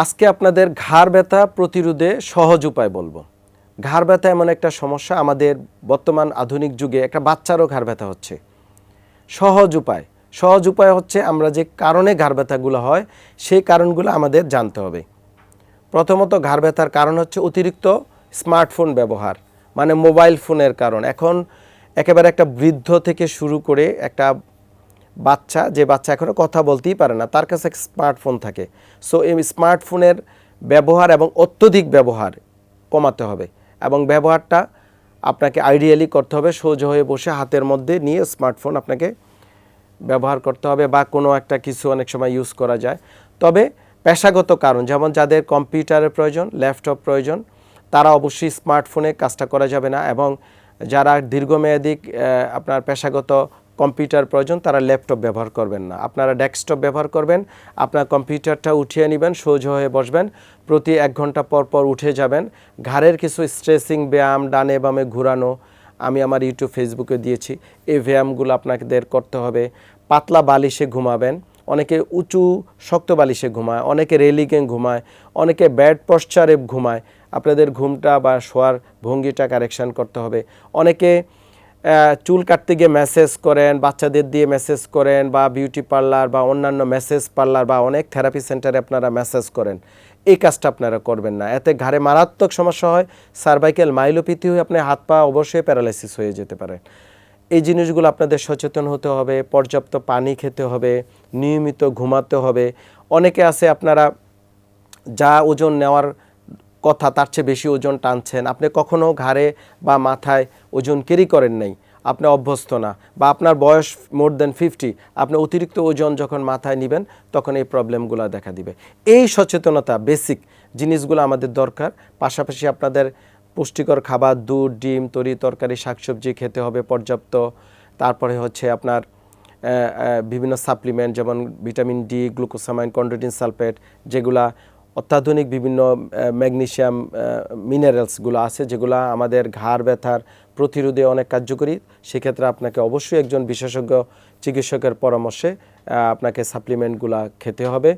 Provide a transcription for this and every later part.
আজকে আপনাদের ঘাড় ব্যথা প্রতিরোধে সহজ উপায় বলবো। ঘাড় ব্যথা এমন একটা সমস্যা, আমাদের বর্তমান আধুনিক যুগে একটা বাচ্চারও ঘাড় ব্যথা হচ্ছে। সহজ উপায় হচ্ছে আমরা যে কারণে ঘাড় ব্যথাগুলো হয় সেই কারণগুলো আমাদের জানতে হবে। প্রথমত ঘাড় ব্যথার কারণ হচ্ছে অতিরিক্ত স্মার্টফোন ব্যবহার, মানে মোবাইল ফোনের কারণ। এখন একেবারে একটা বৃদ্ধ থেকে শুরু করে একটা বাচ্চা, যে বাচ্চা এখনও কথা বলতেই পারে না, তার কাছে স্মার্টফোন থাকে। সো এই স্মার্টফোনের ব্যবহার এবং অত্যধিক ব্যবহার কমাতে হবে, এবং ব্যবহারটা আপনাকে আইডিয়ালি করতে হবে। সোজা হয়ে বসে হাতের মধ্যে নিয়ে স্মার্টফোন আপনাকে ব্যবহার করতে হবে, বা কোনো একটা কিছু অনেক সময় ইউজ করা যায়। তবে পেশাগত কারণ, যেমন যাদের কম্পিউটারের প্রয়োজন, ল্যাপটপ প্রয়োজন, তারা অবশ্যই স্মার্টফোনে কাজটা করা যাবে না। এবং যারা দীর্ঘমেয়াদী আপনার পেশাগত কম্পিউটার প্রয়োজন, তারা ল্যাপটপ ব্যবহার করবেন না, আপনারা ডেস্কটপ ব্যবহার করবেন। আপনার কম্পিউটারটা উঠিয়ে নেবেন, সোজা হয়ে বসবেন, প্রতি 1 ঘন্টা পর পর উঠে যাবেন। ঘাড়ের কিছু স্ট্রেচিং ব্যায়াম, ডানে বামে ঘোরানো, আমি আমার ইউটিউব ফেসবুকে দিয়েছি, এই ব্যায়ামগুলো আপনাদের করতে হবে। পাতলা বালিশে ঘুমাবেন, অনেকে উঁচু শক্ত বালিশে ঘুমায়, অনেকে রেলিংয়ে ঘুমায়, অনেকে ব্যাড পশ্চারে ঘুমায়। আপনাদের ঘুমটা বা শোয়ার ভঙ্গিটা কারেকশান করতে হবে। অনেকে চুল কাটতে গিয়ে মেসেজ করেন, বাচ্চাদের দিয়ে মেসেজ করেন, বা বিউটি পার্লার বা অন্যান্য মেসেজ পার্লার বা অনেক থেরাপি সেন্টারে আপনারা মেসেজ করেন। এই কাজটা আপনারা করবেন না, এতে ঘাড়ে মারাত্মক সমস্যা হয়। সার্ভাইকেল মাইলোপ্যাথি হয়ে আপনার হাত পা অবশ্যই প্যারালাইসিস হয়ে যেতে পারে। এই জিনিসগুলো আপনাদের সচেতন হতে হবে। পর্যাপ্ত পানি খেতে হবে, নিয়মিত ঘুমাতে হবে। অনেকে আছে আপনারা যা ওজন নেওয়ার কথা তার চেয়ে বেশি ওজন টানছেন, আপনি কখনও ঘাড়ে বা মাথায় ওজন ক্যারি করেন নাই, আপনি অভ্যস্ত না, বা আপনার বয়স মোর দেন 50, আপনি অতিরিক্ত ওজন যখন মাথায় নেবেন তখন এই প্রবলেমগুলো দেখা দিবে। এই সচেতনতা, বেসিক জিনিসগুলো আমাদের দরকার। পাশাপাশি আপনাদের পুষ্টিকর খাবার, দুধ, ডিম, তরি তরকারি, শাকসবজি খেতে হবে পর্যাপ্ত। তারপরে হচ্ছে আপনার বিভিন্ন সাপ্লিমেন্ট, যেমন vitamin D, glucosamine, chondroitin sulphate, যেগুলা অত্যাধুনিক বিভিন্ন ম্যাগনেসিয়াম মিনারেলসগুলো আছে, যেগুলো আমাদের ঘাড় ব্যথার প্রতিরোধে অনেক কার্যকরী। সেক্ষেত্রে আপনাকে অবশ্যই একজন বিশেষজ্ঞ চিকিৎসকের পরামর্শে আপনাকে সাপ্লিমেন্টগুলো খেতে হবে।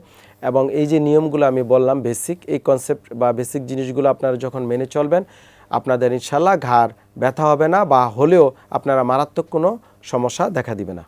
এবং এই যে নিয়মগুলো আমি বললাম, বেসিক এই কনসেপ্ট বা বেসিক জিনিসগুলো আপনারা যখন মেনে চলবেন, আপনাদের ইনশাল্লাহ ঘাড় ব্যথা হবে না, বা হলেও আপনারা মারাত্মক কোনো সমস্যা দেখা দিবে না।